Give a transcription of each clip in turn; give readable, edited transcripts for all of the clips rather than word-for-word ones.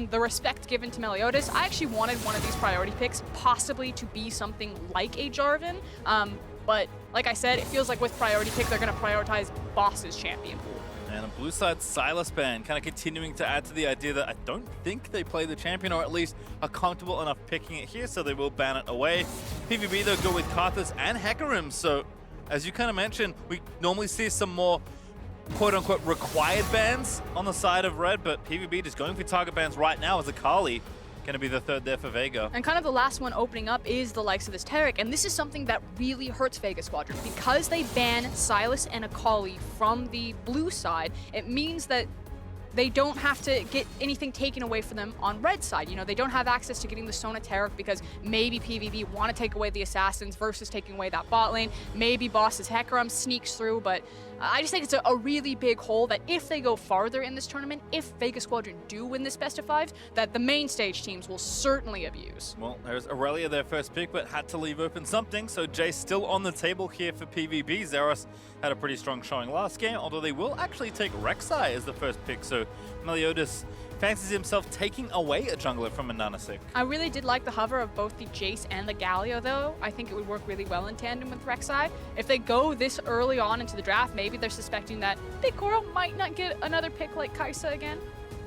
and the respect given to Meliodas, I actually wanted one of these priority picks possibly to be something like a Jarvan. But like I said, it feels like with priority pick, they're going to prioritize Boss's champion pool. And a blue side Silas ban, kind of continuing to add to the idea that I don't think they play the champion, or at least are comfortable enough picking it here, so they will ban it away. PVB, they'll go with Karthus and Hecarim, so as you kind of mentioned, we normally see some more quote-unquote required bans on the side of red, but PVB just going for target bans right now as Akali. Going to be the third there for Vega. And kind of the last one opening up is the likes of this Taric, and this is something that really hurts Vega Squadron. Because they ban Silas and Akali from the blue side, it means that they don't have to get anything taken away from them on red side. You know, they don't have access to getting the Sona Taric because maybe PVB want to take away the assassins versus taking away that bot lane. Maybe Boss's Hecarim sneaks through, but I just think it's a really big hole that if they go farther in this tournament, if Vega Squadron do win this best of 5, that the main stage teams will certainly abuse. Well, there's Irelia, their first pick, but had to leave open something, so Jay's still on the table here for PVB. Zeros had a pretty strong showing last game, although they will actually take Rek'Sai as the first pick, so Meliodas fancies himself taking away a jungler from a AHaHaCiK. I really did like the hover of both the Jace and the Galio, though. I think it would work really well in tandem with Rek'Sai. If they go this early on into the draft, maybe they're suspecting that BigKoro might not get another pick like Kaisa again.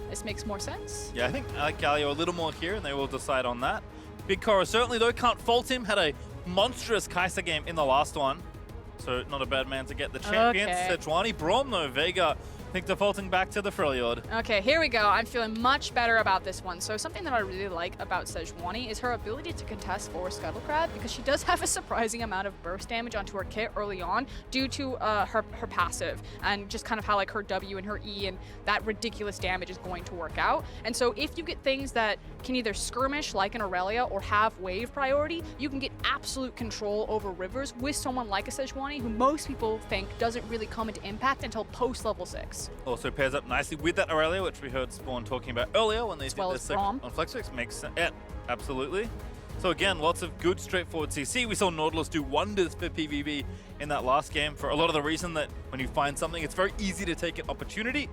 This makes more sense. Yeah, I think I like Galio a little more here, and they will decide on that. BigKoro certainly, though, can't fault him. Had a monstrous Kaisa game in the last one, so not a bad man to get the champion. Okay. Sejuani, Braum, though, Vega. I think defaulting back to the Freljord. Okay, here we go. I'm feeling much better about this one. So something that I really like about Sejuani is her ability to contest for Scuttlecrab, because she does have a surprising amount of burst damage onto her kit early on due to her passive and just kind of how like her W and her E and that ridiculous damage is going to work out. And so if you get things that can either skirmish like an Irelia or have wave priority, you can get absolute control over rivers with someone like a Sejuani who most people think doesn't really come into impact until post level 6. Also pairs up nicely with that Irelia, which we heard Spawn talking about earlier when they did well this as segment Braum. on FlexFix. Makes sense. Yeah, absolutely. So again, lots of good, straightforward CC. We saw Nautilus do wonders for PVB in that last game for a lot of the reason that when you find something, it's very easy to take an opportunity.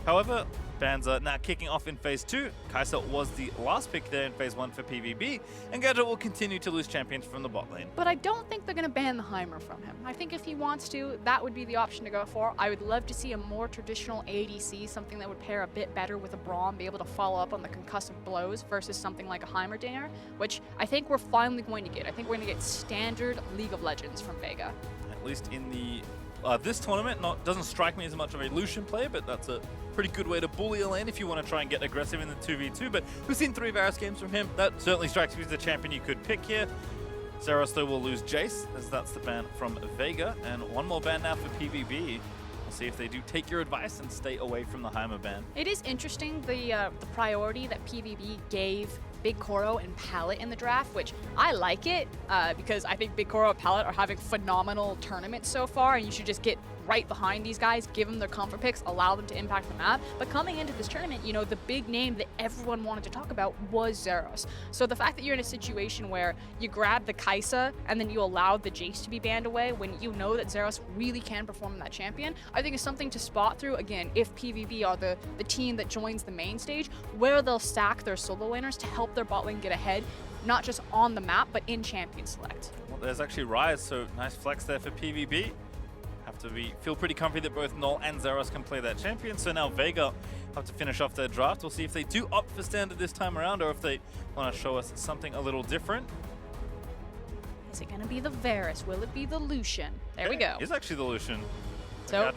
However, bans are now kicking off in Phase 2. Kaisa was the last pick there in Phase 1 for PVB, and Gadget will continue to lose champions from the bot lane. But I don't think they're going to ban the Heimer from him. I think if he wants to, that would be the option to go for. I would love to see a more traditional ADC, something that would pair a bit better with a Braum, be able to follow up on the concussive blows versus something like a Heimerdinger, which I think we're finally going to get. I think we're going to get standard League of Legends from Vega. At least in the this tournament, doesn't strike me as much of a Lucian player, but that's a pretty good way to bully a lane if you want to try and get aggressive in the 2v2. But we've seen 3 Varus games from him. That certainly strikes me as the champion you could pick here. Zeros, though, will lose Jace, as that's the ban from Vega. And one more ban now for PVB. We'll see if they do take your advice and stay away from the Heimer ban. It is interesting, the priority that PVB gave BigKoro and Palette in the draft, which I like it because I think BigKoro and Palette are having phenomenal tournaments so far, and you should just get right behind these guys, give them their comfort picks, allow them to impact the map. But coming into this tournament, you know, the big name that everyone wanted to talk about was Zeros. So the fact that you're in a situation where you grab the Kaisa and then you allowed the Jace to be banned away when you know that Zeros really can perform in that champion, I think is something to spot through, again, if PVB are the team that joins the main stage, where they'll stack their solo laners to help their bot lane get ahead, not just on the map, but in champion select. Well, there's actually Ryze, so nice flex there for PVB. Have to feel pretty comfy that both Naul and Zeros can play that champion. So now Vega have to finish off their draft. We'll see if they do opt for standard this time around, or if they want to show us something a little different. Is it going to be the Varus? Will it be the Lucian? There we go. It's actually the Lucian. So,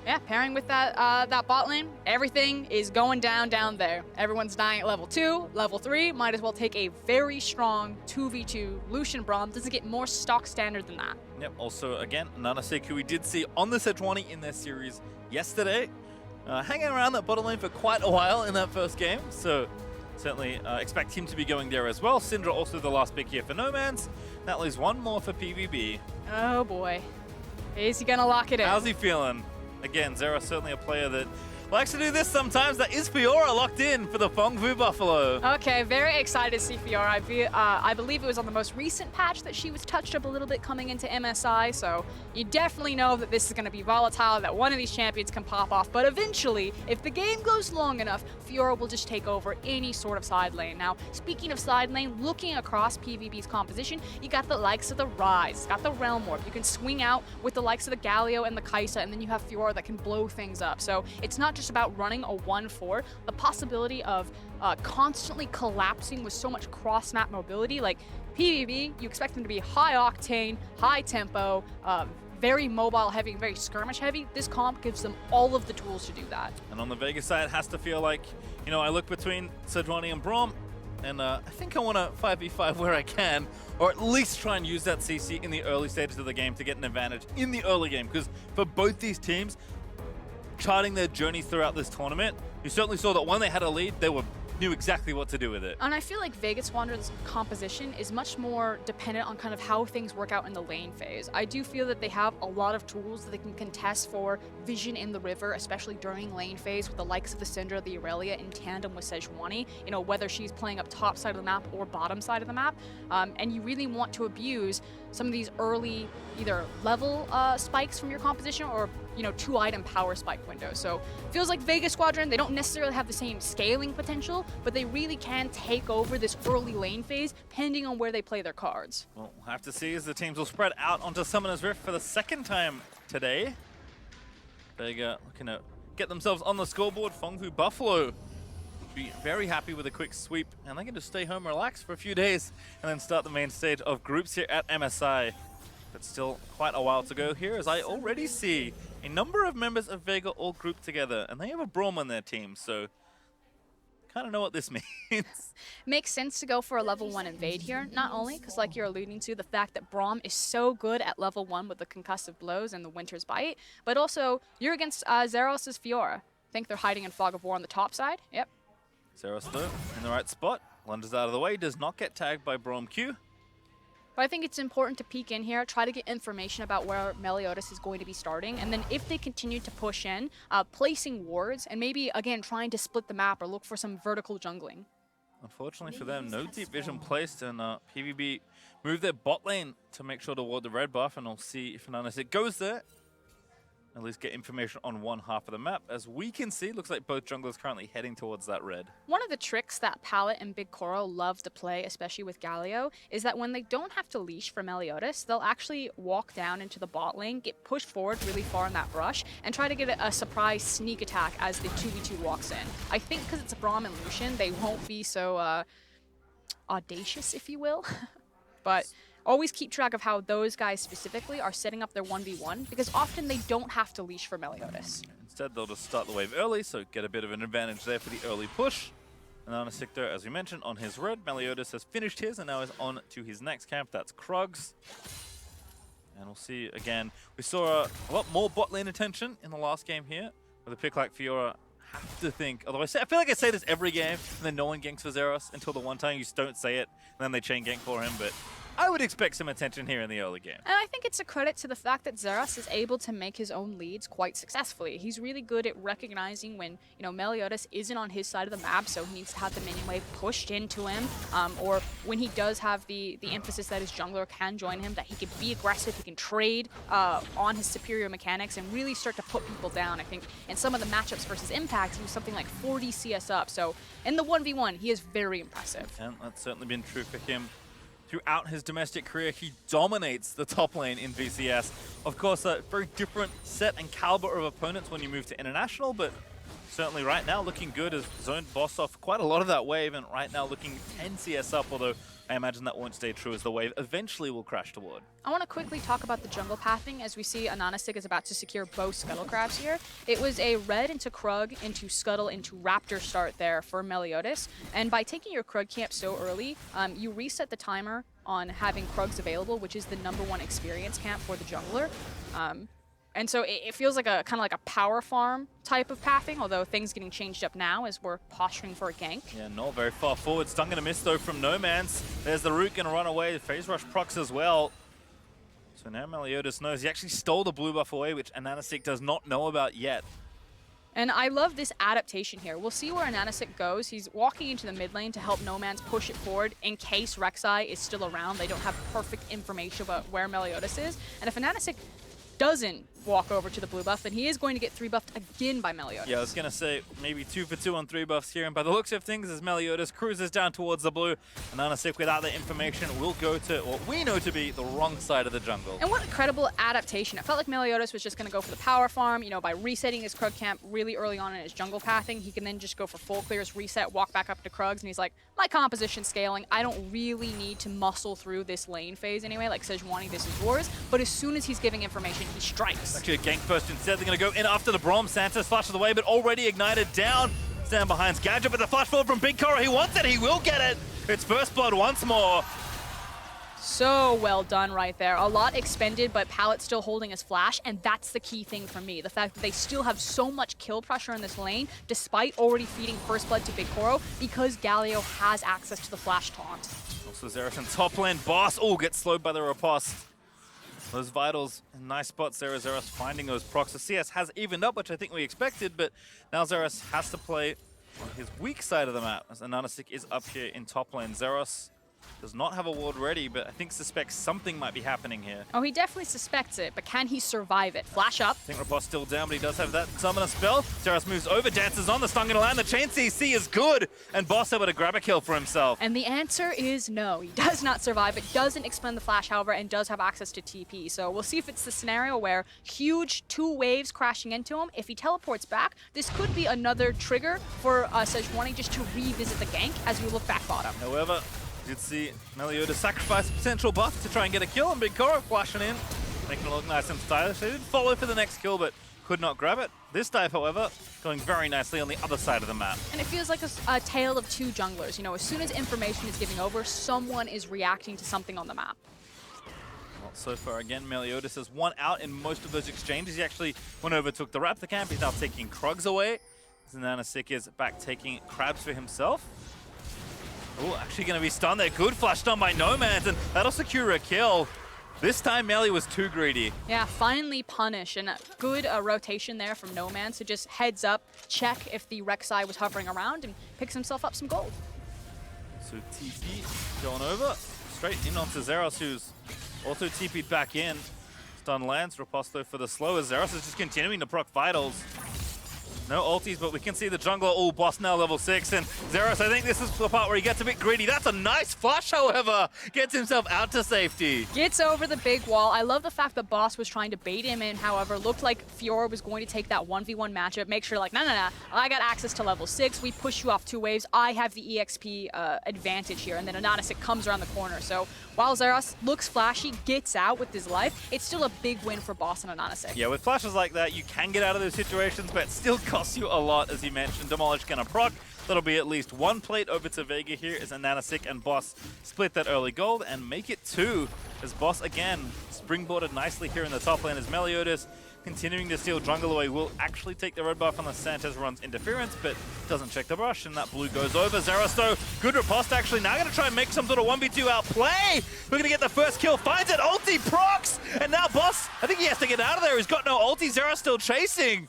yeah, pairing with that that bot lane, everything is going down there. Everyone's dying at level 2, level 3. Might as well take a very strong 2v2 Lucian Braum. Doesn't get more stock standard than that. Yep, also, again, AHaHaCiK, who we did see on the Sejuani in their series yesterday, hanging around that bottom lane for quite a while in that first game. So, certainly expect him to be going there as well. Syndra also the last pick here for Nomanz. That leaves one more for PVB. Oh boy. Is he going to lock it in? How's he feeling? Again, Zera's certainly a player that Likes to do this sometimes. That is Fiora locked in for the Phong Vũ Buffalo. Okay, very excited to see Fiora. I believe it was on the most recent patch that she was touched up a little bit coming into MSI, so you definitely know that this is going to be volatile, that one of these champions can pop off. But eventually, if the game goes long enough, Fiora will just take over any sort of side lane. Now, speaking of side lane, looking across PVB's composition, you got the likes of the Ryze, got the Realm Warp. You can swing out with the likes of the Galio and the Kaisa, and then you have Fiora that can blow things up. So it's not just about running a 1-4. The possibility of constantly collapsing with so much cross-map mobility, like PVB, you expect them to be high octane, high tempo, very mobile heavy, very skirmish heavy. This comp gives them all of the tools to do that. And on the Vega side, it has to feel like, you know, I look between Sejuani and Braum, and I think I want to 5v5 where I can, or at least try and use that CC in the early stages of the game to get an advantage in the early game. Because for both these teams, charting their journey throughout this tournament, you certainly saw that when they had a lead, they knew exactly what to do with it. And I feel like Vega Squadron's composition is much more dependent on kind of how things work out in the lane phase. I do feel that they have a lot of tools that they can contest for vision in the river, especially during lane phase with the likes of the Syndra, the Irelia in tandem with Sejuani, you know, whether she's playing up top side of the map or bottom side of the map. And you really want to abuse some of these early either level spikes from your composition or, you know, 2-item power spike windows. So it feels like Vega Squadron, they don't necessarily have the same scaling potential, but they really can take over this early lane phase depending on where they play their cards. Well, we'll have to see as the teams will spread out onto Summoner's Rift for the second time today. Vega looking to get themselves on the scoreboard. Phong Vũ Buffalo be very happy with a quick sweep, and they can just stay home, relax for a few days, and then start the main stage of groups here at MSI. But still quite a while to go here, as I already see a number of members of Vega all grouped together, and they have a Braum on their team, so kind of know what this means. Makes sense to go for a level 1 invade here, not only because, like you're alluding to, the fact that Braum is so good at level 1 with the concussive blows and the Winter's Bite, but also you're against Zeros' Fiora. I think they're hiding in Fog of War on the top side. Yep. Zeros, though, in the right spot, blunders out of the way, does not get tagged by Braum Q. But I think it's important to peek in here, try to get information about where Meliodas is going to be starting, and then if they continue to push in, placing wards, and maybe, again, trying to split the map or look for some vertical jungling. Unfortunately for them, no deep vision placed, and PVB move their bot lane to make sure to ward the red buff, and we'll see if AHaHaCiK goes there. At least get information on one half of the map. As we can see, looks like both junglers currently heading towards that red. One of the tricks that Pallet and BigKoro love to play, especially with Galio, is that when they don't have to leash for Meliodas, they'll actually walk down into the bot lane, get pushed forward really far in that brush, and try to get a surprise sneak attack as the 2v2 walks in. I think because it's Braum and Lucian, they won't be so audacious, if you will. But always keep track of how those guys specifically are setting up their 1v1, because often they don't have to leash for Meliodas. Instead, they'll just start the wave early, so get a bit of an advantage there for the early push. And AHaHaCiK there, as we mentioned, on his red. Meliodas has finished his and now is on to his next camp. That's Krugs. And we'll see again. We saw a lot more bot lane attention in the last game here. With a pick like Fiora, have to think. Although I feel like I say this every game, and then no one ganks for Zeros until the one time you just don't say it, and then they chain gank for him. But I would expect some attention here in the early game. And I think it's a credit to the fact that Zeros is able to make his own leads quite successfully. He's really good at recognizing when, you know, Meliodas isn't on his side of the map, so he needs to have the minion wave pushed into him, or when he does have the emphasis that his jungler can join him, that he can be aggressive, he can trade on his superior mechanics and really start to put people down. I think in some of the matchups versus Impact, he was something like 40 CS up, so in the 1v1, he is very impressive. And that's certainly been true for him. Throughout his domestic career, he dominates the top lane in VCS. Of course, a very different set and caliber of opponents when you move to International, but certainly right now looking good as zoned boss off quite a lot of that wave, and right now looking 10 CS up, although I imagine that won't stay true as the wave eventually will crash toward. I want to quickly talk about the jungle pathing as we see AHaHaCiK is about to secure both Scuttle Crabs here. It was a red into Krug, into Scuttle, into Raptor start there for Meliodas. And by taking your Krug camp so early, you reset the timer on having Krugs available, which is the #1 experience camp for the jungler. And so it feels like a kind of like a power farm type of pathing, although things getting changed up now as we're posturing for a gank. Yeah, not very far forward. Stun gonna miss though from Nomanz. There's the root gonna run away. The phase rush procs as well. So now Meliodas knows he actually stole the blue buff away, which AHaHaCiK does not know about yet. And I love this adaptation here. We'll see where AHaHaCiK goes. He's walking into the mid lane to help Nomanz push it forward in case Rek'Sai is still around. They don't have perfect information about where Meliodas is. And if AHaHaCiK doesn't walk over to the blue buff, then he is going to get 3 buffed again by Meliodas. Yeah, I was going to say maybe 2 for 2 on 3 buffs here. And by the looks of things, as Meliodas cruises down towards the blue, and AHaHaCiK, without the information, will go to what we know to be the wrong side of the jungle. And what incredible adaptation. It felt like Meliodas was just going to go for the power farm. You know, by resetting his Krug camp really early on in his jungle pathing, he can then just go for full clears, reset, walk back up to Krugs, and he's like, my composition scaling, I don't really need to muscle through this lane phase anyway. Like Sejuani, this is yours. But as soon as he's giving information, he strikes. Actually a gank first instead. They're going to go in after the Braum. Santa's flashes away, but already ignited down. Stand behind Gadget, but the flash forward from BigKoro. He wants it. He will get it. It's first blood once more. So well done right there. A lot expended, but Pallet still holding his flash, and that's the key thing for me. The fact that they still have so much kill pressure in this lane, despite already feeding first blood to BigKoro, because Galio has access to the flash taunt. Also Xerath in top lane. Boss, gets slowed by the riposte. Those vitals in nice spots there as Xerath finding those procs. The CS has evened up, which I think we expected, but now Xerath has to play on his weak side of the map as AHaHaCiK is up here in top lane. Xerath does not have a ward ready, but I think suspects something might be happening here. Oh, he definitely suspects it, but can he survive it? Flash up. I think Riposte still down, but he does have that summoner spell. Xerath moves over, dances on, the stun gonna land, the chain CC is good, and Boss able to grab a kill for himself. And the answer is no, he does not survive. It doesn't expend the flash, however, and does have access to TP. So we'll see if it's the scenario where huge 2 waves crashing into him. If he teleports back, this could be another trigger for Sejuani just to revisit the gank as we look back bottom. However, did see Meliodas sacrifice a potential buff to try and get a kill, and BigKoro flashing in, making it look nice and stylish. They did follow for the next kill, but could not grab it. This dive, however, going very nicely on the other side of the map. And it feels like a tale of 2 junglers. You know, as soon as information is giving over, someone is reacting to something on the map. Well, so far, again, Meliodas has won out in most of those exchanges. He actually went over, took the Raptor camp. He's now taking Krugs away. And AHaHaCiK is back taking Crabs for himself. Oh, actually going to be stunned there. Good flash stun by Nomanz, and that'll secure a kill. This time, Meli was too greedy. Yeah, finally punish, and a good rotation there from Nomanz, so just heads up, check if the Rek'Sai was hovering around, and picks himself up some gold. So TP going over, straight in onto Xerath, who's also TP'd back in. Stun lands, Riposte for the slow, as Xerath is just continuing to proc vitals. No ultis, but we can see the jungler, Boss now level 6, and Xerath, I think this is the part where he gets a bit greedy. That's a nice flash, however, gets himself out to safety. Gets over the big wall. I love the fact that Boss was trying to bait him in, however, looked like Fiora was going to take that 1v1 matchup, make sure like, no, I got access to level 6, we push you off 2 waves, I have the EXP advantage here, and then AHaHaCiK comes around the corner. So while Xerath looks flashy, gets out with his life, it's still a big win for Boss and AHaHaCiK. Yeah, with flashes like that, you can get out of those situations, but it still costs you a lot, as you mentioned. Demolish gonna proc. That'll be at least 1 plate over to Vega here as AHaHaCiK and Boss split that early gold and make it 2, as Boss again springboarded nicely here in the top lane as Meliodas continuing to steal jungle away will actually take the red buff unless Santos runs interference, but doesn't check the brush, and that blue goes over. Xerath, though, good riposte actually. Now gonna try and make some sort of 1v2 outplay. We're gonna get the first kill, finds it, ulti procs, and now Boss, I think he has to get out of there. He's got no ulti, Xerath still chasing.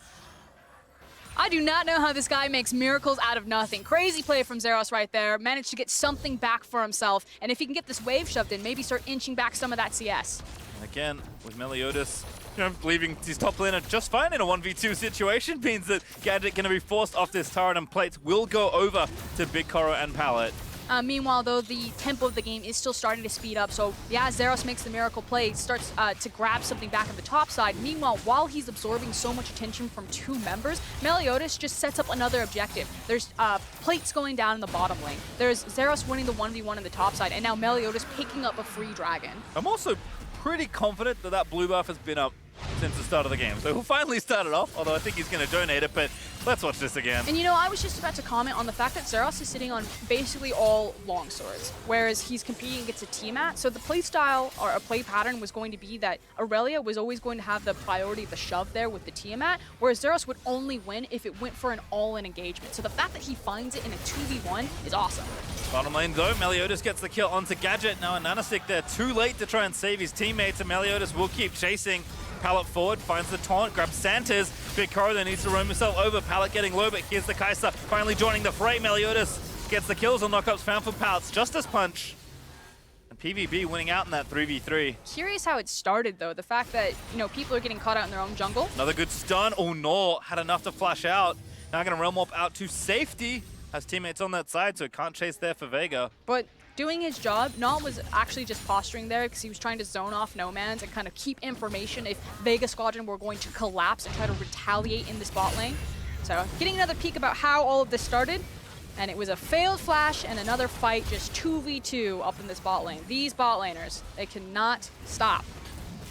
I do not know how this guy makes miracles out of nothing. Crazy play from Xerath right there. Managed to get something back for himself. And if he can get this wave shoved in, maybe start inching back some of that CS. And again, with Meliodas, leaving his top laner just fine in a 1v2 situation, means that Gadget going to be forced off this turret, and plates will go over to BigKoro and Pallet. Meanwhile, though, the tempo of the game is still starting to speed up. So, yeah, Xerath makes the miracle play, starts to grab something back at the top side. Meanwhile, while he's absorbing so much attention from 2 members, Meliodas just sets up another objective. There's plates going down in the bottom lane. There's Xerath winning the 1v1 in the top side, and now Meliodas picking up a free dragon. I'm also pretty confident that that blue buff has been up since the start of the game. So he'll finally start it off, although I think he's going to donate it, but let's watch this again. And you know, I was just about to comment on the fact that Xerath is sitting on basically all longswords, whereas he's competing against a Tiamat. So the play style or a play pattern was going to be that Irelia was always going to have the priority of the shove there with the Tiamat, whereas Xerath would only win if it went for an all-in engagement. So the fact that he finds it in a 2v1 is awesome. Bottom lane though, Meliodas gets the kill onto Gadget. Now AHaHaCiK there too late to try and save his teammates, and Meliodas will keep chasing. Pallet forward, finds the taunt, grabs Santa's. BigKoro then needs to roam himself over. Pallet getting low, but here's the Kaisa finally joining the fray. Meliodas gets the kills on knockups found for Pallet's Justice Punch. And PVB winning out in that 3v3. Curious how it started, though. The fact that, people are getting caught out in their own jungle. Another good stun. Oh, Naul had enough to flash out. Now going to realm warp out to safety. Has teammates on that side, so can't chase there for Vega. But doing his job, Naul was actually just posturing there because he was trying to zone off Nomanz and kind of keep information if Vega Squadron were going to collapse and try to retaliate in this bot lane. So getting another peek about how all of this started. And it was a failed flash and another fight, just 2v2 up in this bot lane. These bot laners, they cannot stop.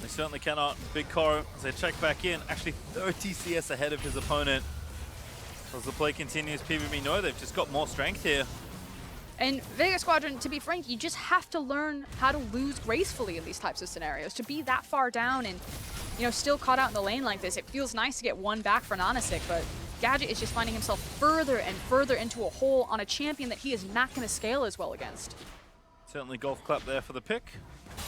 They certainly cannot. BigKoro, as they check back in, actually 30 CS ahead of his opponent. As the play continues, PVB know they've just got more strength here. And Vega Squadron, to be frank, you just have to learn how to lose gracefully in these types of scenarios. To be that far down and, still caught out in the lane like this, it feels nice to get one back for AHaHaCiK, but Gadget is just finding himself further and further into a hole on a champion that he is not going to scale as well against. Certainly golf clap there for the pick.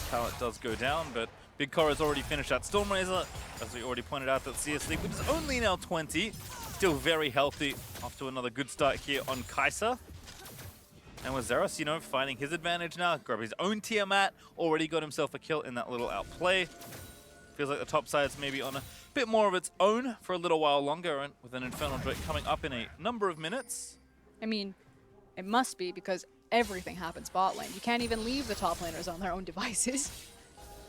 Pallet does go down, but BigKoro has already finished that Stormrazor. As we already pointed out, that CS League, which is only now 20, still very healthy. Off to another good start here on Kaisa. And with Zeros, finding his advantage now, grab his own Tiamat, already got himself a kill in that little outplay. Feels like the top side's maybe on a bit more of its own for a little while longer, and with an Infernal Drake coming up in a number of minutes. I mean, it must be because everything happens bot lane. You can't even leave the top laners on their own devices.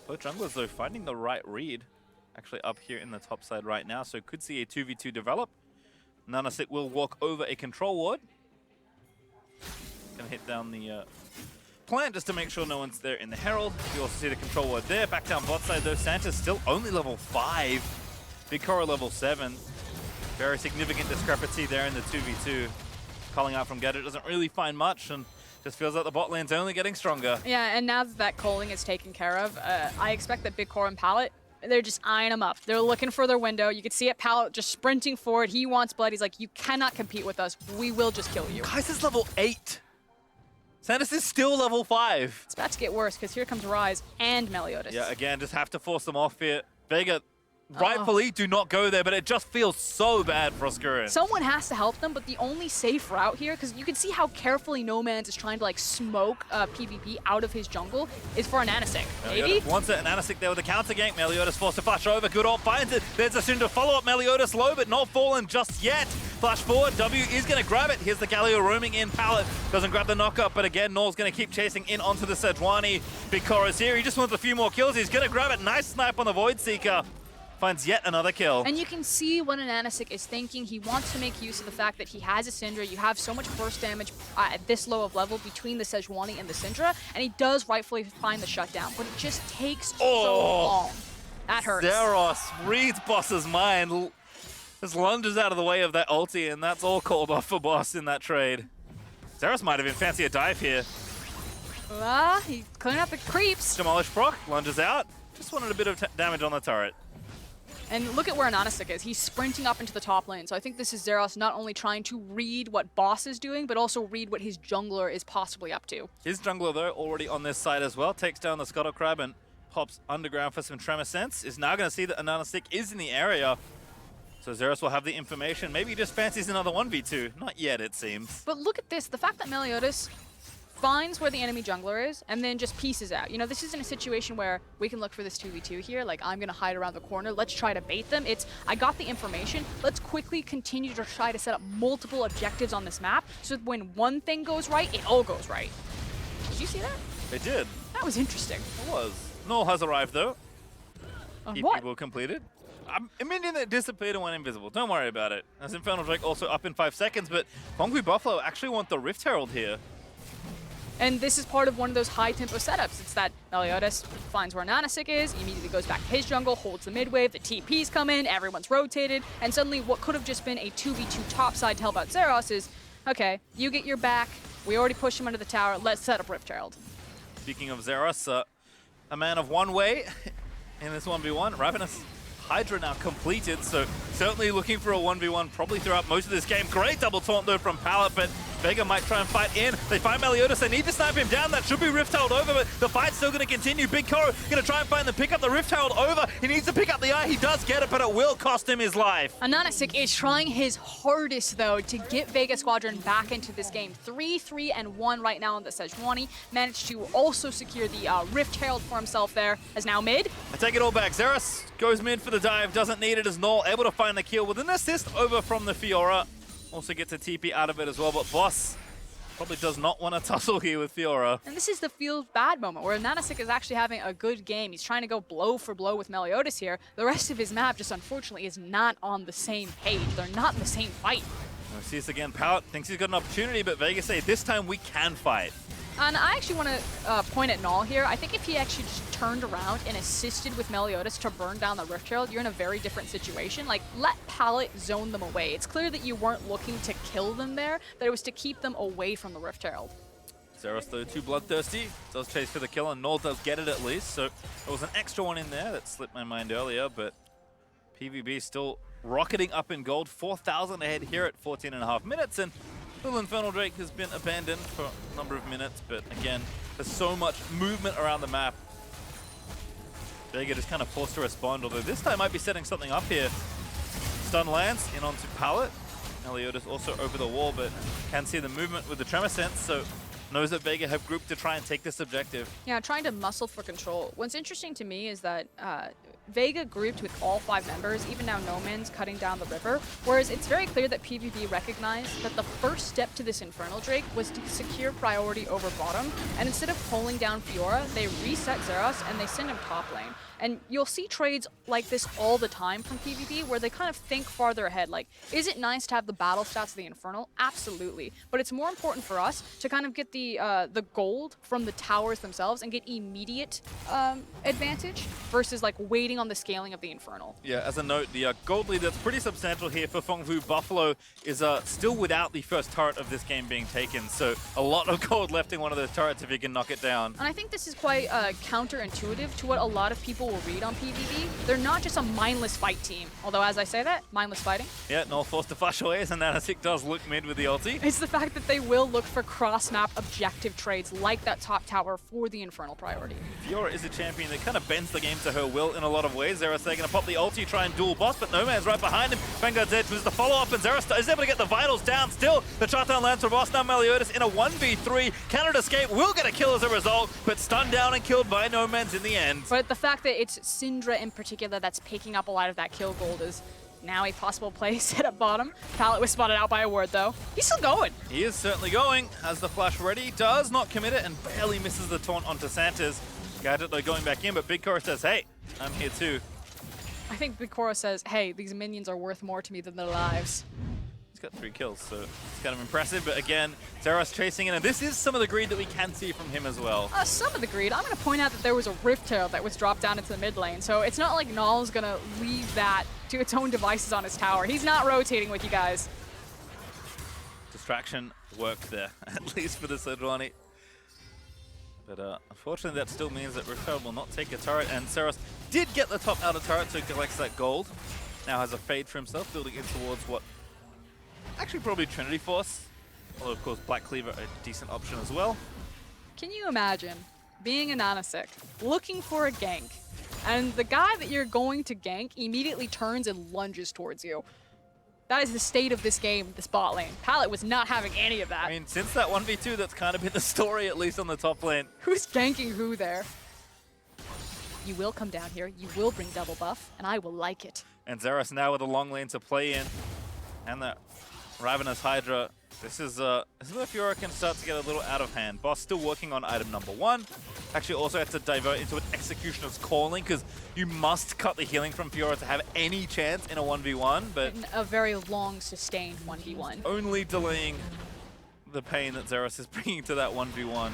Both junglers, though, finding the right read. Actually up here in the top side right now, so could see a 2v2 develop. AHaHaCiK will walk over a control ward. Gonna hit down the plant just to make sure no one's there in the Herald. You also see the control ward there. Back down bot side, though, Santa's still only level 5. BigKoro level 7. Very significant discrepancy there in the 2v2. Calling out from Gadget doesn't really find much, and just feels like the bot lane's only getting stronger. Yeah, and now that that calling is taken care of, I expect that BigKoro and Pallet, they're just eyeing him up. They're looking for their window. You can see it, Pallet just sprinting forward. He wants blood. He's like, you cannot compete with us. We will just kill you. Kaisa's level 8. Santis is still level 5. It's about to get worse because here comes Ryze and Meliodas. Yeah, again, just have to force them off here. Vega, rightfully, do not go there, but it just feels so bad for Froskurinn. Someone has to help them, but the only safe route here, because you can see how carefully Nomanz is trying to smoke PvP out of his jungle, is for an AHaHaCiK. Maybe? Wants it, and AHaHaCiK there with the counter gank. Meliodas forced to flash over. Good ult finds it. There's a Syndra follow-up. Meliodas low, but not fallen just yet. Flash forward. W is going to grab it. Here's the Galio roaming in. Pallet doesn't grab the knockup, but again, Naul's going to keep chasing in onto the Sejuani. BigKoro's here. He just wants a few more kills. He's going to grab it. Nice snipe on the Void Seeker. Finds yet another kill. And you can see what an AHaHaCiK is thinking. He wants to make use of the fact that he has a Syndra. You have so much burst damage at this low of level between the Sejuani and the Syndra, and he does rightfully find the shutdown, but it just takes so long. That hurts. Zeros reads boss's mind. Just lunges out of the way of that ulti, and that's all called off for boss in that trade. Zeros might have been fancy a dive here. He's clearing up the creeps. Demolish proc, lunges out. Just wanted a bit of damage on the turret. And look at where an AHaHaCiK is. He's sprinting up into the top lane. So I think this is Zeros not only trying to read what boss is doing, but also read what his jungler is possibly up to. His jungler, though, already on this side as well. Takes down the Scuttle Crab and pops underground for some Tremor Sense. Is now going to see that an AHaHaCiK is in the area. So Zeros will have the information. Maybe he just fancies another 1v2. Not yet, it seems. But look at this. The fact that Meliodas finds where the enemy jungler is and then just pieces out. This isn't a situation where we can look for this 2v2 here. Like, I'm going to hide around the corner. Let's try to bait them. It's, I got the information. Let's quickly continue to try to set up multiple objectives on this map so that when one thing goes right, it all goes right. Did you see that? They did. That was interesting. It was. Naul has arrived, though. What? People completed. A minion that disappeared and went invisible. Don't worry about it. As Infernal Drake also up in 5 seconds, but Phong Vũ Buffalo actually want the Rift Herald here. And this is part of one of those high-tempo setups. It's that Meliodas finds where an AHaHaCiK is, immediately goes back to his jungle, holds the mid-wave, the TPs come in, everyone's rotated, and suddenly what could have just been a 2v2 topside to help out Zeros is, okay, you get your back, we already pushed him under the tower, let's set up Rift Herald. Speaking of Zeros, a man of one way in this 1v1, Ravenous Hydra now completed, so certainly looking for a 1v1 probably throughout most of this game. Great double taunt though from Pallet, but Vega might try and fight in. They find Meliodas. They need to snipe him down. That should be Rift Herald over, but the fight's still going to continue. BigKoro going to try and find the pick up the Rift Herald over. He needs to pick up the eye. He does get it, but it will cost him his life. AHaHaCiK is trying his hardest, though, to get Vega Squadron back into this game. 3-3-1 right now on the Sejuani. Managed to also secure the Rift Herald for himself there, as now mid. I take it all back. Xerath goes mid for the dive. Doesn't need it as Naul able to find the kill with an assist over from the Fiora. Also gets a TP out of it as well, but Boss probably does not want to tussle here with Fiora. And this is the feels bad moment where AHaHaCiK is actually having a good game. He's trying to go blow for blow with Meliodas here. The rest of his map just unfortunately is not on the same page. They're not in the same fight. We see this again. Pout thinks he's got an opportunity, but Vega say this time we can fight. And I actually want to point at Naul here. I think if he actually just turned around and assisted with Meliodas to burn down the Rift Herald, you're in a very different situation. Like, let Pallet zone them away. It's clear that you weren't looking to kill them there, that it was to keep them away from the Rift Herald. Xerath, though, too bloodthirsty, does chase for the kill, and Naul does get it at least. So there was an extra one in there that slipped my mind earlier, but PVB still rocketing up in gold. 4,000 ahead here at 14.5 minutes, and Little Infernal Drake has been abandoned for a number of minutes, but again, there's so much movement around the map. Vega just kind of forced to respond, although this time might be setting something up here. Stun lands in onto Pallet. Meliodas also over the wall, but can see the movement with the Tremor Sense, so knows that Vega have grouped to try and take this objective. Yeah, trying to muscle for control. What's interesting to me is that Vega grouped with all 5 members, even now Nomanz cutting down the river, whereas it's very clear that PVB recognized that the first step to this Infernal Drake was to secure priority over bottom, and instead of pulling down Fiora, they reset Xerath and they send him top lane. And you'll see trades like this all the time from PvP where they kind of think farther ahead. Like, is it nice to have the battle stats of the Infernal? Absolutely. But it's more important for us to kind of get the gold from the towers themselves and get immediate advantage versus like waiting on the scaling of the Infernal. Yeah, as a note, the gold lead that's pretty substantial here for Phong Vũ Buffalo is still without the first turret of this game being taken. So a lot of gold left in one of those turrets if you can knock it down. And I think this is quite counterintuitive to what a lot of people will read on PvP. They're not just a mindless fight team. Although, as I say that, mindless fighting. Yeah, Naul forced to flash away, and AHaHaCiK does look mid with the ulti. It's the fact that they will look for cross-map objective trades like that top tower for the Infernal priority. Fiora is a champion that kind of bends the game to her will in a lot of ways. Xerath going to pop the ulti, try and duel boss, but Nomanz right behind him. Vanguard's Edge was the follow-up, and Xerath is able to get the vitals down. Still, the shutdown lands for boss. Now Meliodas in a 1v3. Cannot escape, will get a kill as a result, but stunned down and killed by Nomanz in the end. But the fact that it's Syndra in particular that's picking up a lot of that kill gold is now a possible play set at bottom. Pallet was spotted out by a ward though. He's still going. He is certainly going. Has the flash ready, does not commit it, and barely misses the taunt onto Santa's. Gadget though going back in, but BigKoro says, hey, I'm here too. I think BigKoro says, hey, these minions are worth more to me than their lives. He's got 3 kills, so it's kind of impressive. But again, Xerath chasing in, and this is some of the greed that we can see from him as well. Some of the greed. I'm going to point out that there was a Rift Herald that was dropped down into the mid lane, so it's not like Naul's going to leave that to its own devices on his tower. He's not rotating with you guys. Distraction worked there, at least for the Sejuani. But unfortunately, that still means that Rift Herald will not take a turret, and Xerath did get the top outer turret, so he collects that gold. Now has a fade for himself, building in towards what actually probably Trinity Force, although of course Black Cleaver a decent option as well. Can you imagine being AHaHaCiK, looking for a gank, and the guy that you're going to gank immediately turns and lunges towards you? That is the state of this game, this bot lane. Pallet was not having any of that. I mean, since that 1v2, that's kind of been the story, at least on the top lane. Who's ganking who there? You will come down here, you will bring double buff, and I will like it. And Xerath now with a long lane to play in, and that Ravenous Hydra. This is where Fiora can start to get a little out of hand. Boss still working on item number 1. Actually also had to divert into an Executioner's Calling because you must cut the healing from Fiora to have any chance in a 1v1, but in a very long, sustained 1v1. Only delaying the pain that Xerath is bringing to that 1v1.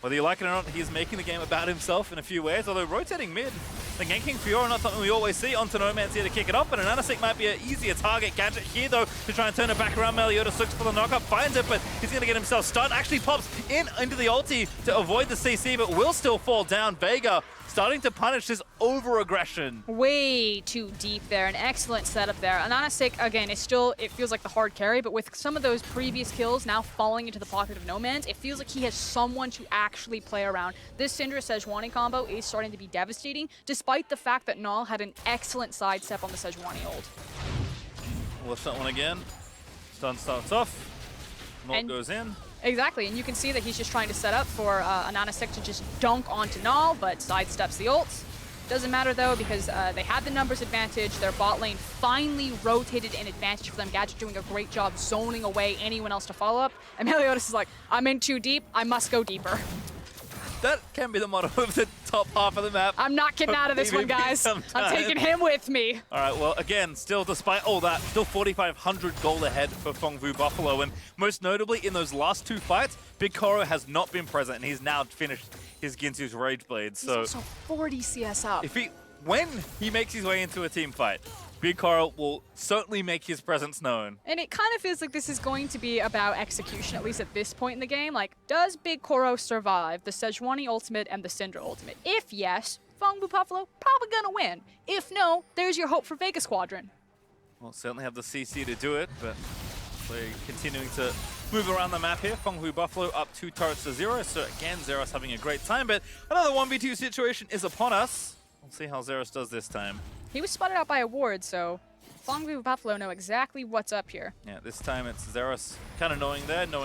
Whether you like it or not, he's making the game about himself in a few ways, although rotating mid, the ganking Fiora, not something we always see. Onto Nomanz here to kick it off, but AHaHaCiK might be an easier target. Gadget here, though, to try and turn it back around. Meliodas looks for the knockup, finds it, but he's going to get himself stunned. Actually pops into the ulti to avoid the CC, but will still fall down. Vega starting to punish this over-aggression. Way too deep there. An excellent setup there. AHaHaCiK, again, it feels like the hard carry, but with some of those previous kills now falling into the pocket of Nomanz, it feels like he has someone to actually play around. This Syndra Sejuani combo is starting to be devastating, despite the fact that Naul had an excellent sidestep on the Sejuani ult. Watch that one again. Stun starts off. Naul goes in. Exactly, and you can see that he's just trying to set up for AHaHaCiK to just dunk onto Naul, but sidesteps the ult. Doesn't matter though, because they had the numbers advantage. Their bot lane finally rotated an advantage for them. Gadget doing a great job zoning away anyone else to follow up. And Meliodas is like, I'm in too deep, I must go deeper. That can be the motto of the top half of the map. I'm not getting out of this one, guys. I'm taking him with me. All right, well, again, still, despite all that, still 4,500 gold ahead for Phong Vũ Buffalo. And most notably, in those last two fights, BigKoro has not been present, and he's now finished his Ginsu's Rage Blade. So he's also 40 CS up. When he makes his way into a team fight, BigKoro will certainly make his presence known. And it kind of feels like this is going to be about execution, at least at this point in the game. Like, does BigKoro survive the Sejuani ultimate and the Syndra ultimate? If yes, Phong Vũ Buffalo probably gonna win. If no, there's your hope for Vega Squadron. Well, certainly have the CC to do it, but they're continuing to move around the map here. Phong Vũ Buffalo up 2 turrets to 0, so again, Zeros having a great time, but another 1v2 situation is upon us. We'll see how Zeros does this time. He was spotted out by a ward, so Phong Vũ Buffalo know exactly what's up here. Yeah, this time it's Zeros kind of knowing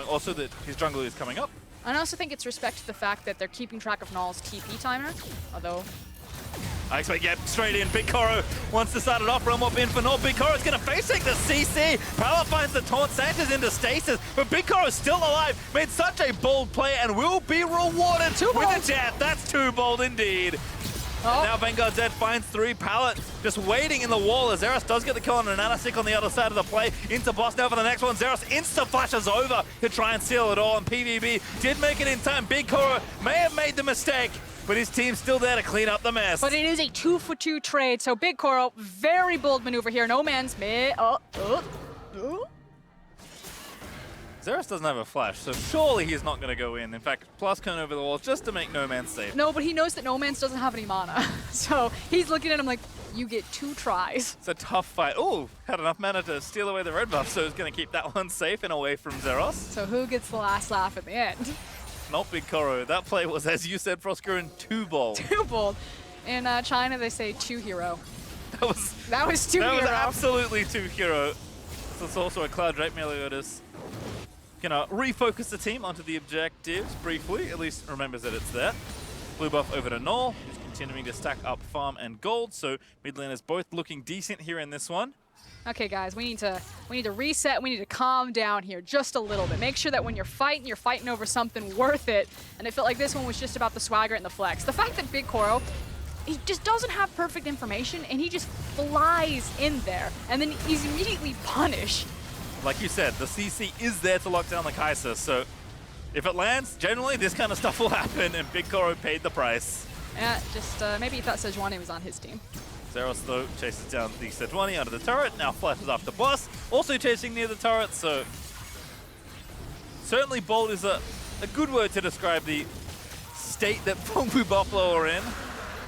also that his jungler is coming up. And I also think it's respect to the fact that they're keeping track of Naul's TP timer, although... I expect, yeah, straight in. BigKoro wants to start it off. Realm up in for Naul. BigKoro's going to face take the CC. Pallet finds the taunt. Sanchez into stasis, but BigKoro's still alive. Made such a bold play and will be rewarded with a death. That's too bold indeed. Oh. Now Vanguard Zed finds 3. Pallet just waiting in the wall as Zeros does get the kill on AHaHaCiK on the other side of the play. Into boss now for the next one. Zeros insta-flashes over to try and seal it all, and PVB did make it in time. BigKoro may have made the mistake, but his team's still there to clean up the mess. But it is a 2-for-2 trade, so BigKoro, very bold maneuver here. Nomanz may... Zeros doesn't have a flash, so surely he's not going to go in. In fact, plus cone over the wall just to make Nomanz safe. No, but he knows that Nomanz doesn't have any mana. So he's looking at him like, you get 2 tries. It's a tough fight. Oh, had enough mana to steal away the red buff, so he's going to keep that one safe and away from Zeros. So who gets the last laugh at the end? Not BigKoro. That play was, as you said, Froskurinn, too bold. Too bold. In China, they say too hero. That was too hero. That was absolutely too hero. So it's also a Cloud Drake Meliodas. Gonna refocus the team onto the objectives briefly, at least remembers that it's there. Blue buff over to Naul, who's continuing to stack up farm and gold, so mid laners both looking decent here in this one. Okay, guys, we need to reset. We need to calm down here just a little bit. Make sure that when you're fighting over something worth it. And it felt like this one was just about the swagger and the flex. The fact that BigKoro, he just doesn't have perfect information, and he just flies in there, and then he's immediately punished. Like you said, the CC is there to lock down the Kaisa, so if it lands, generally this kind of stuff will happen, and BigKoro paid the price. Yeah, just maybe he thought Sejuani was on his team. Zeros, though, chases down the Sejuani under the turret, now flashes after boss, also chasing near the turret, so certainly bold is a good word to describe the state that Phong Vũ Buffalo are in.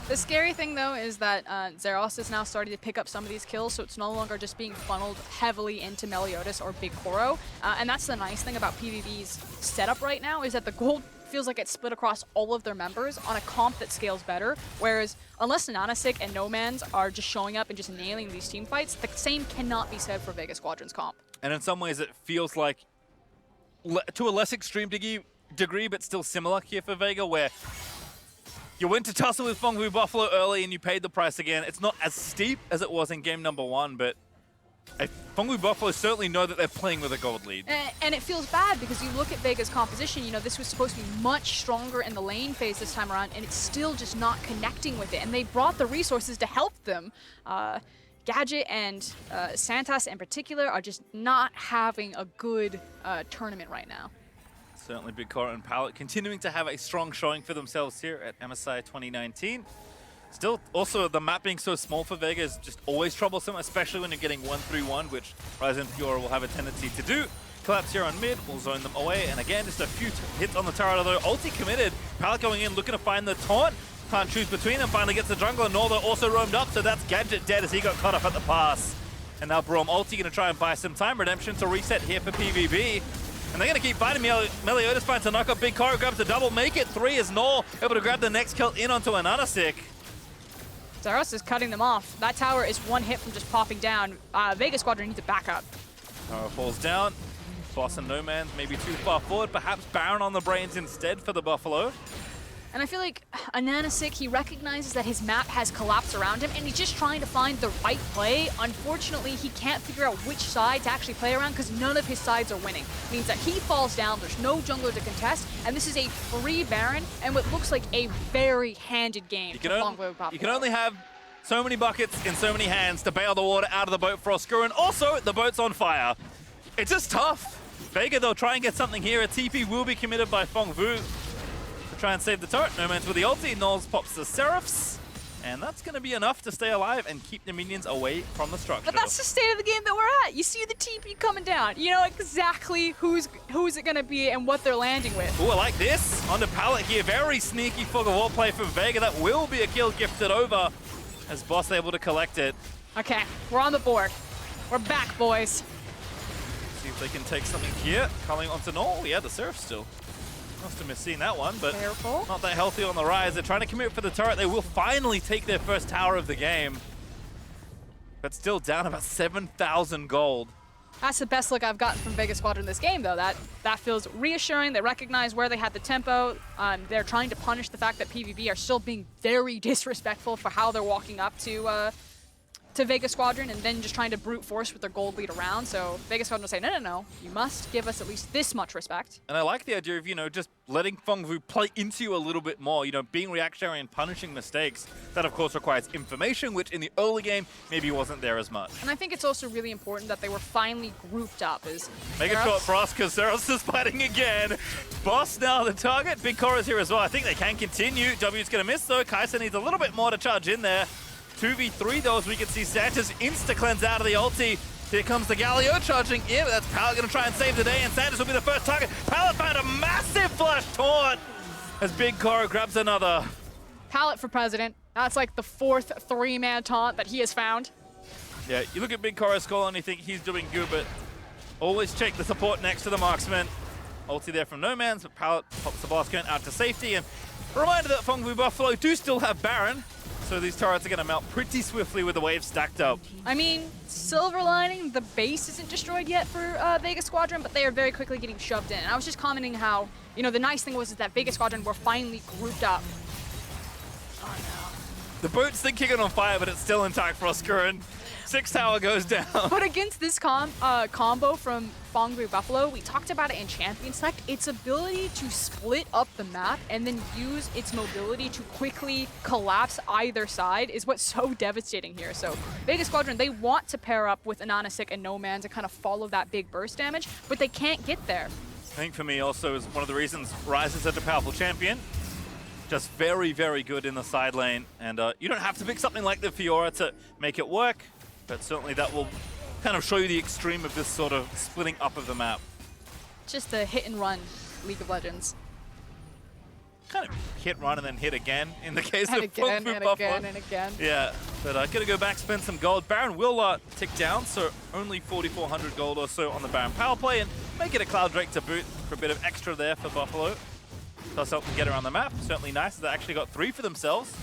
The scary thing, though, is that Zeros is now starting to pick up some of these kills, so it's no longer just being funneled heavily into Meliodas or BigKoro. And that's the nice thing about PVB's setup right now, is that the gold feels like it's split across all of their members on a comp that scales better, whereas unless AHaHaCiK and Nomanz are just showing up and just nailing these team fights, the same cannot be said for Vega Squadron's comp. And in some ways it feels like, to a less extreme degree, but still similar here for Vega, where you went to tussle with Phong Vũ Buffalo early and you paid the price again. It's not as steep as it was in game number 1, but Phong Vũ Buffalo certainly know that they're playing with a gold lead. And it feels bad because you look at Vega's composition, you know, this was supposed to be much stronger in the lane phase this time around, and it's still just not connecting with it. And they brought the resources to help them. Gadget and Santas in particular are just not having a good tournament right now. Certainly BigKoro and Pallet continuing to have a strong showing for themselves here at MSI 2019. Still, also, the map being so small for Vega is just always troublesome, especially when you're getting 1-3-1, which Ryze and Fiora will have a tendency to do. Collapse here on mid, will zone them away, and again, just a few hits on the turret, although ulti committed. Pallet going in, looking to find the taunt. Can't choose between them. Finally gets the jungler. Naul also roamed up, so that's Gadget dead as he got caught up at the pass. And now Braum ulti going to try and buy some time. Redemption to reset here for PVB. And they're going to keep fighting. Meliodas finds a knock up. BigKoro grabs the double. Make it 3 as Naul able to grab the next kill in onto an AHaHaCiK. Zaros is cutting them off. That tower is one hit from just popping down. Vega Squadron needs a backup. Tower falls down. Boss and Nomanz maybe too far forward. Perhaps Baron on the brains instead for the Buffalo. And I feel like AHaHaCiK, he recognizes that his map has collapsed around him, and he's just trying to find the right play. Unfortunately, he can't figure out which side to actually play around because none of his sides are winning. It means that he falls down, there's no jungler to contest, and this is a free Baron and what looks like a very handed game. You can only have so many buckets in so many hands to bail the water out of the boat for Froskurinn. Also, the boat's on fire. It's just tough. Vega, they'll try and get something here. A TP will be committed by Phong Vũ to try and save the turret. Nomanz with the ulti. Naul pops the Seraphs. And that's going to be enough to stay alive and keep the minions away from the structure. But that's the state of the game that we're at. You see the TP coming down. You know exactly who's it going to be and what they're landing with. Ooh, I like this. On the pallet here. Very sneaky fog of war play from Vega. That will be a kill gifted over as Boss able to collect it. Okay, we're on the board. We're back, boys. See if they can take something here. Coming onto Naul. Yeah, the Seraph still. Must have missed that one, but careful. Not that healthy on the rise. They're trying to commit for the turret. They will finally take their first tower of the game. But still down about 7,000 gold. That's the best look I've gotten from Vega Squadron this game, though. That feels reassuring. They recognize where they had the tempo. They're trying to punish the fact that PVB are still being very disrespectful for how they're walking up to Vega Squadron and then just trying to brute force with their gold lead around. So Vega Squadron will say, no, you must give us at least this much respect. And I like the idea of, just letting Phong Vũ play into you a little bit more, being reactionary and punishing mistakes. That, of course, requires information, which in the early game maybe wasn't there as much. And I think it's also really important that they were finally grouped up. Make it short for us, because Zeros is fighting again. Boss now the target. BigKoro's here as well. I think they can continue. W's going to miss, though. Kaisa needs a little bit more to charge in there. 2v3 though, as we can see Santa's insta-cleanse out of the ulti. Here comes the Galio charging in. That's Pallet going to try and save the day, and Sanders will be the first target. Pallet found a massive flash taunt as BigKoro grabs another. Pallet for president. That's like the 4th 3-man taunt that he has found. Yeah, you look at BigKoro's score and you think he's doing good, but always check the support next to the marksman. Ulti there from Nomanz, but Pallet pops the boss gun out to safety. And a reminder that Phong Vũ Buffalo do still have Baron. So these turrets are going to melt pretty swiftly with the waves stacked up. I mean, silver lining, the base isn't destroyed yet for Vega Squadron, but they are very quickly getting shoved in. And I was just commenting how, the nice thing was that Vega Squadron were finally grouped up. Oh no. The boat's still kicking on fire, but it's still intact, Froskurinn. 6 tower goes down. But against this combo from Phong Vũ Buffalo, we talked about it in Champion Select, its ability to split up the map and then use its mobility to quickly collapse either side is what's so devastating here. So Vega Squadron, they want to pair up with AHaHaCiK and Nomanz and kind of follow that big burst damage, but they can't get there. I think for me also is one of the reasons Ryze is such a powerful champion. Just very, very good in the side lane. And you don't have to pick something like the Fiora to make it work. But certainly that will kind of show you the extreme of this sort of splitting up of the map. Just the hit and run League of Legends. Kind of hit, run, and then hit again in the case and of Phong Vũ Buffalo. Again and again. Yeah, but gonna go back, spend some gold. Baron will tick down, so only 4,400 gold or so on the Baron power play, and make it a Cloud Drake to boot for a bit of extra there for Buffalo. Does help them get around the map. Certainly nice that they actually got 3 for themselves.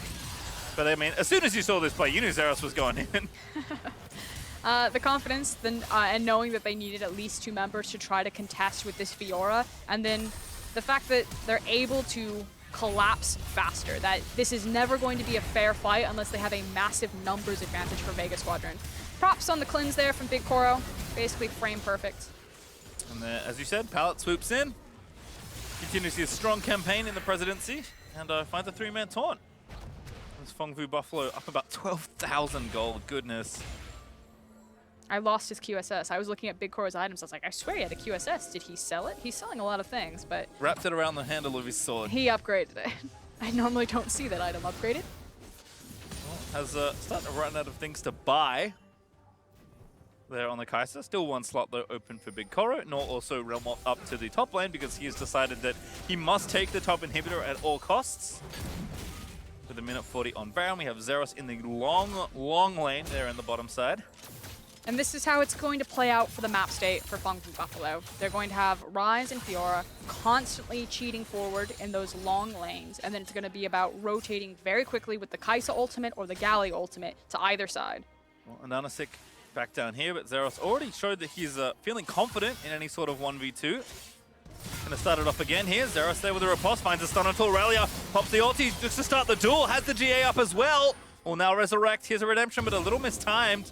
But I mean, as soon as you saw this play, you knew Zeros was going in. The confidence and knowing that they needed at least 2 members to try to contest with this Fiora, and then the fact that they're able to collapse faster, that this is never going to be a fair fight unless they have a massive numbers advantage for Vega Squadron. Props on the cleanse there from BigKoro, basically frame perfect. And as you said, Pallet swoops in, continues his strong campaign in the presidency, and finds a 3-man taunt. Phong Vũ Buffalo up about 12,000 gold, goodness. I lost his QSS. I was looking at BigKoro's items. I was like, I swear he had a QSS. Did he sell it? He's selling a lot of things, but... Wrapped it around the handle of his sword. He upgraded it. I normally don't see that item upgraded. Well, has starting to run out of things to buy there on the Kaisa. Still 1 slot though open for BigKoro. Naul also realm up to the top lane because he has decided that he must take the top inhibitor at all costs. with a minute 40 on Braum. We have Zeros in the long lane there in the bottom side. And this is how it's going to play out for the map state for Phong Vũ Buffalo. They're going to have Ryze and Fiora constantly cheating forward in those long lanes, and then it's going to be about rotating very quickly with the Kaisa ultimate or the Galio ultimate to either side. Well, AHaHaCiK back down here, but Zeros already showed that he's feeling confident in any sort of 1v2. Gonna start it off again here. Zeros there with a riposte, finds a stun until Irelia pops the ulti just to start the duel, has the GA up as well. Will now resurrect. Here's a redemption, but a little mistimed.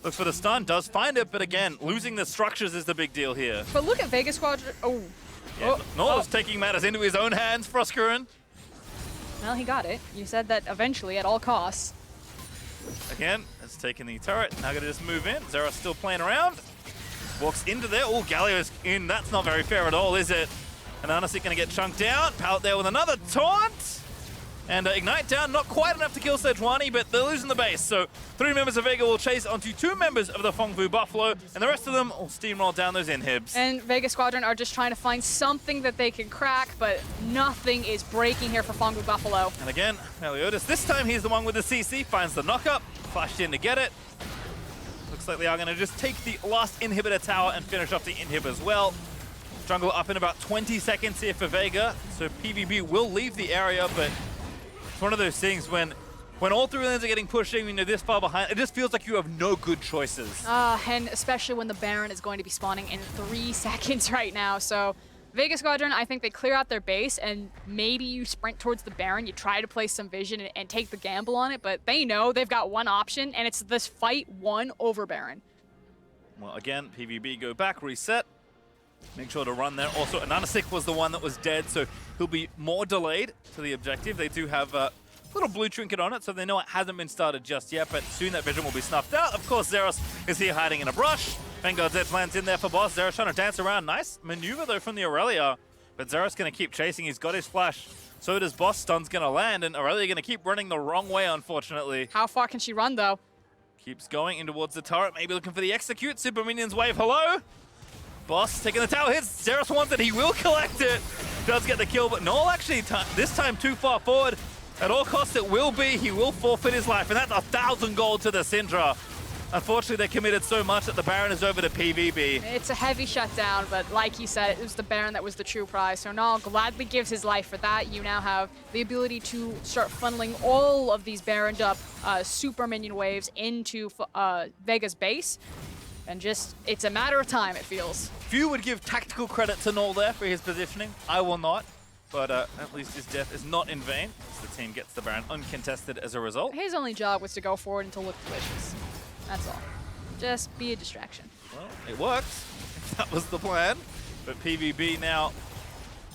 Looks for the stun, does find it, but again, losing the structures is the big deal here. But look at Vega Squadron. Oh. Yeah, Naul's taking matters into his own hands, Froskurinn. Well, he got it. You said that eventually, at all costs. Again, has taken the turret. Now gonna just move in. Zeros still playing around. Walks into there. Oh, Galio's in. That's not very fair at all, is it? And AHaHaCiK gonna get chunked down. Pallet there with another taunt. And Ignite down, not quite enough to kill Sejuani, but they're losing the base. So 3 members of Vega will chase onto 2 members of the Phong Vũ Buffalo, and the rest of them will steamroll down those inhibs. And Vega Squadron are just trying to find something that they can crack, but nothing is breaking here for Phong Vũ Buffalo. And again, Meliodas, this time he's the one with the CC, finds the knock-up, flashed in to get it. Looks like they are going to just take the last inhibitor tower and finish off the inhib as well. Jungle up in about 20 seconds here for Vega, so PVB will leave the area, but it's one of those things when all 3 lanes are getting pushing, you know, this far behind, it just feels like you have no good choices. And especially when the Baron is going to be spawning in 3 seconds right now. So Vega Squadron, I think they clear out their base and maybe you sprint towards the Baron, you try to place some vision and take the gamble on it, but they know they've got one option and it's this fight 1 over Baron. Well, again, PVB go back, reset. Make sure to run there. Also, AHaHaCiK was the one that was dead, so he'll be more delayed to the objective. They do have a little blue trinket on it, so they know it hasn't been started just yet, but soon that vision will be snuffed out. Of course, Zeros is here hiding in a brush. Vanguard's Edge lands in there for Boss. Zeros trying to dance around. Nice maneuver, though, from the Irelia. But Zeros going to keep chasing. He's got his flash. So does Boss. Stun's going to land, and Irelia going to keep running the wrong way, unfortunately. How far can she run, though? Keeps going in towards the turret, maybe looking for the execute. Super Minions wave hello. Boss taking the tower hits. Zeros wants it. He will collect it. Does get the kill, but Naul actually this time too far forward. At all costs it will be. He will forfeit his life, and that's 1,000 gold to the Syndra. Unfortunately, they committed so much that the Baron is over to PVB. It's a heavy shutdown, but like you said, it was the Baron that was the true prize. So Naul gladly gives his life for that. You now have the ability to start funneling all of these Baroned up super minion waves into Vega's base. And just, it's a matter of time, it feels. Few would give tactical credit to Naul there for his positioning. I will not. But at least his death is not in vain, as the team gets the Baron uncontested as a result. His only job was to go forward and to look delicious. That's all. Just be a distraction. Well, it worked. That was the plan. But PVB now,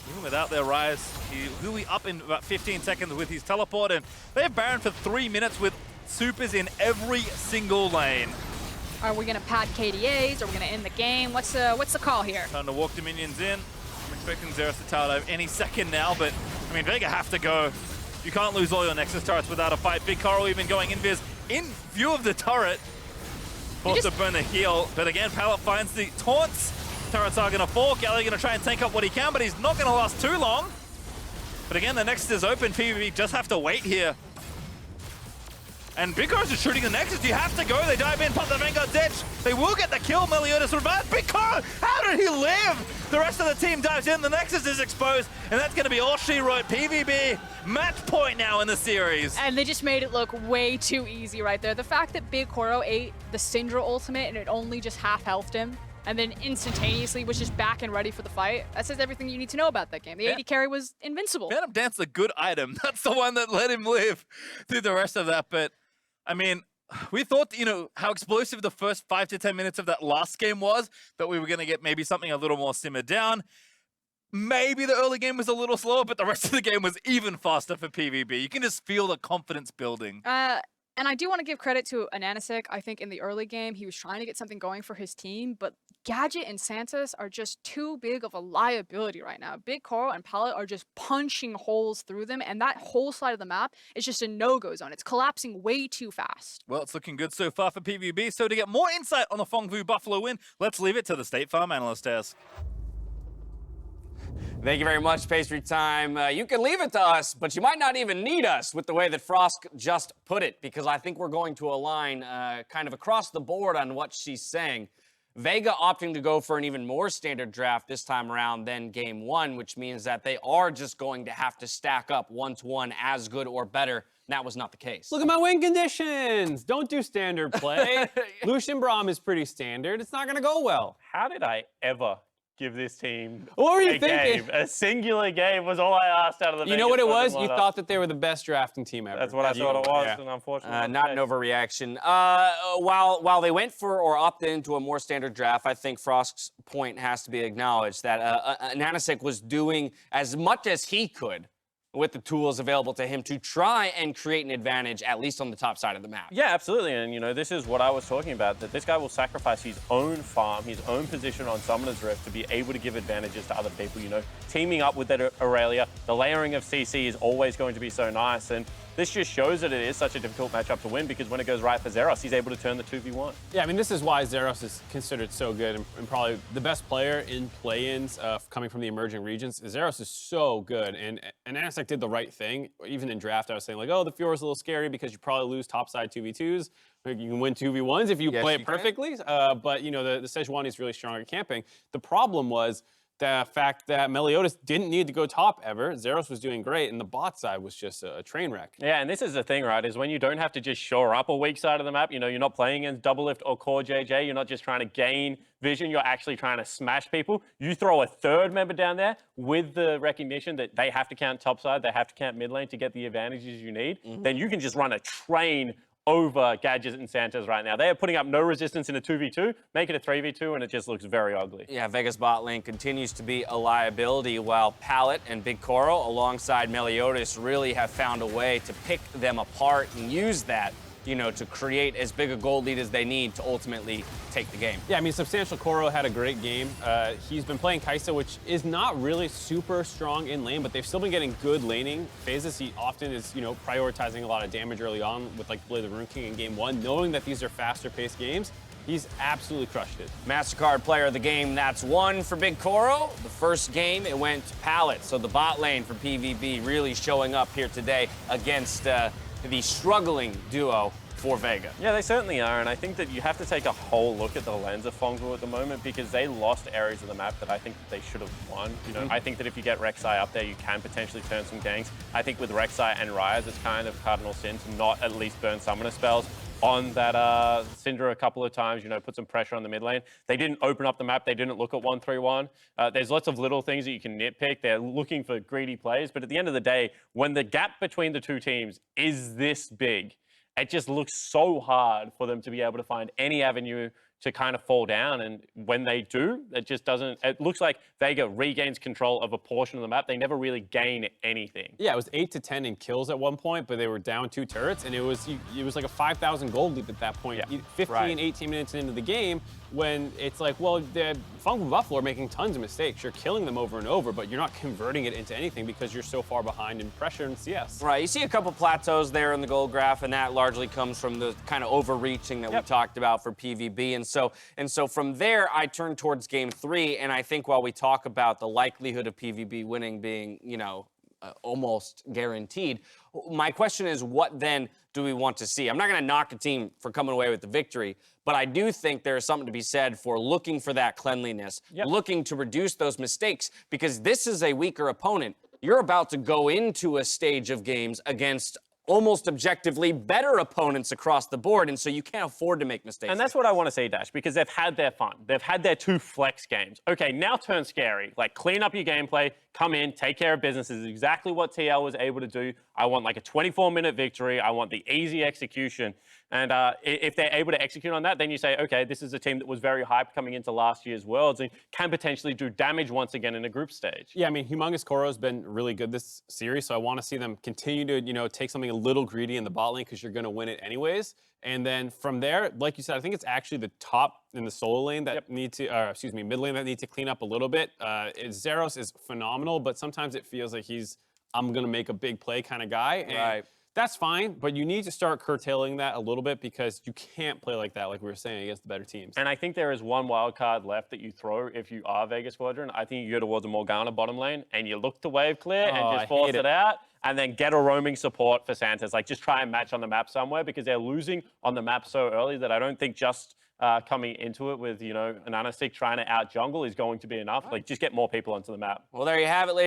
even without their Ryze, he'll be up in about 15 seconds with his teleport, and they have Baron for 3 minutes with supers in every single lane. Are we going to pad KDAs? Are we going to end the game? What's the call here? Time to walk the minions in. I'm expecting Zeros to tower dive any second now, but I mean, Vega have to go. You can't lose all your Nexus turrets without a fight. BigKoro even going invis in view of the turret. Forced to burn the heal, but again, Pallet finds the taunts. Turrets are going to fall. Galio going to try and tank up what he can, but he's not going to last too long. But again, the Nexus is open. PvP just have to wait here. And BigKoro's just shooting the Nexus. You have to go. They dive in, pop the Vanguard's Edge. They will get the kill. Meliodas revives. BigKoro, how did he live? The rest of the team dives in. The Nexus is exposed, and that's going to be all she wrote. PVB, match point now in the series. And they just made it look way too easy right there. The fact that BigKoro ate the Syndra ultimate and it only just half-healthed him, and then instantaneously was just back and ready for the fight, that says everything you need to know about that game. The AD carry was invincible. Phantom Dance, a good item. That's the one that let him live through the rest of that, but I mean, we thought, you know, how explosive the first 5 to 10 minutes of that last game was, that we were going to get maybe something a little more simmered down. Maybe the early game was a little slower, but the rest of the game was even faster for PvB. You can just feel the confidence building. And I do want to give credit to AHaHaCiK. I think in the early game, he was trying to get something going for his team, but Gadget and Santos are just too big of a liability right now. BigKoro and Pallet are just punching holes through them, and that whole side of the map is just a no-go zone. It's collapsing way too fast. Well, it's looking good so far for PvB, so to get more insight on the Phong Vũ Buffalo win, let's leave it to the State Farm Analyst Desk. Thank you very much, PastryTime. You can leave it to us, but you might not even need us with the way that Frosk just put it, because I think we're going to align kind of across the board on what she's saying. Vega opting to go for an even more standard draft this time around than game one, which means that they are just going to have to stack up one-to-one as good or better. That was not the case. Look at my win conditions. Don't do standard play. Lucian Braum is pretty standard. It's not going to go well. How did I ever give this team What were you a thinking? game? A singular game was all I asked out of the You know what it was? You lineup. thought that they were the best drafting team ever. That's what I thought it was, Yeah. and unfortunately, Not an overreaction. While they went for or opted into a more standard draft, I think Frosk's point has to be acknowledged that AHaHaCiK was doing as much as he could with the tools available to him to try and create an advantage, at least on the top side of the map. Yeah, absolutely. And, you know, this is what I was talking about, that this guy will sacrifice his own farm, his own position on Summoner's Rift to be able to give advantages to other people, you know. Teaming up with that Irelia, the layering of CC is always going to be so nice. And this just shows that it is such a difficult matchup to win, because when it goes right for Zeros, he's able to turn the 2v1. Yeah, I mean, this is why Zeros is considered so good and probably the best player in play-ins coming from the emerging regions. Zeros is so good, and AHaHaCiK did the right thing. Even in draft, I was saying, like, oh, the Fiora's a little scary because you probably lose topside 2v2s. You can win 2v1s if you play it perfectly. But, you know, the Sejuani is really strong at camping. The problem was the fact that Meliodas didn't need to go top ever. Zeros was doing great, and the bot side was just a train wreck. Yeah, and this is the thing, right, is when you don't have to just shore up a weak side of the map, you know, you're not playing against Double Lift or Core JJ, you're not just trying to gain vision, you're actually trying to smash people. You throw a third member down there with the recognition that they have to count topside, they have to count mid lane to get the advantages you need, then you can just run a train over Gadget and Santos right now. They are putting up no resistance in a 2v2, make it a 3v2, and it just looks very ugly. Yeah, Vega's bot lane continues to be a liability, while Pallet and BigKoro, alongside Meliodas, really have found a way to pick them apart and use that, you know, to create as big a gold lead as they need to ultimately take the game. Yeah, I mean, Substantial Koro had a great game. He's been playing Kaisa, which is not really super strong in lane, but they've still been getting good laning phases. He often is, you know, prioritizing a lot of damage early on with, like, Blade of the Rune King in game one, knowing that these are faster-paced games. He's absolutely crushed it. MasterCard player of the game, that's one for BigKoro. The first game, it went to Pallet, so the bot lane for PVB really showing up here today against the struggling duo for Vega. Yeah, they certainly are, and I think that you have to take a whole look at the lens of Phong Vũ at the moment, because they lost areas of the map that I think that they should have won. You know, I think that if you get Rek'Sai up there, you can potentially turn some ganks. I think with Rek'Sai and Ryze, it's kind of cardinal sin to not at least burn summoner spells on that Syndra a couple of times, you know, put some pressure on the mid lane. They didn't open up the map. They didn't look at 1-3-1. There's lots of little things that you can nitpick. They're looking for greedy plays, but at the end of the day, when the gap between the two teams is this big, it just looks so hard for them to be able to find any avenue to kind of fall down. And when they do, it just doesn't, it looks like Vega regains control of a portion of the map. They never really gain anything. Yeah, it was 8 to 10 in kills at one point, but they were down 2 turrets, and it was like a 5,000 gold lead at that point. Yeah. 15, 18 minutes into the game, when it's like, well, the Phong Vũ Buffalo are making tons of mistakes. You're killing them over and over, but you're not converting it into anything because you're so far behind in pressure and CS. Right, you see a couple plateaus there in the gold graph, and that largely comes from the kind of overreaching that we talked about for PVB. And so from there, I turn towards game 3, and I think while we talk about the likelihood of PVB winning being, you know, almost guaranteed, my question is, what then do we want to see? I'm not going to knock a team for coming away with the victory, but I do think there is something to be said for looking for that cleanliness, looking to reduce those mistakes, because this is a weaker opponent. You're about to go into a stage of games against almost objectively better opponents across the board, and so you can't afford to make mistakes. And that's what I want to see, Dash, because they've had their fun. They've had their 2 flex games. Okay, now turn scary. Like, clean up your gameplay, come in, take care of business. This is exactly what TL was able to do. I want like a 24-minute victory. I want the easy execution. And if they're able to execute on that, then you say, okay, this is a team that was very hyped coming into last year's Worlds and can potentially do damage once again in a group stage. Yeah, I mean, Humongous Koro's been really good this series, so I want to see them continue to, you know, take something a little greedy in the bot lane because you're going to win it anyways. And then from there, like you said, I think it's actually the top in the solo lane that need to, mid lane that need to clean up a little bit. Zeros is phenomenal, but sometimes it feels like he's, I'm going to make a big play kind of guy. And That's fine, but you need to start curtailing that a little bit because you can't play like that, like we were saying, against the better teams. And I think there is one wild card left that you throw if you are Vega Squadron. I think you go towards a Morgana bottom lane and you look to wave clear and I just force hate it out and then get a roaming support for Santas. Like, just try and match on the map somewhere because they're losing on the map so early that I don't think just coming into it with, an AHaHaCiK trying to out jungle is going to be enough. Like, just get more people onto the map. Well, there you have it, ladies.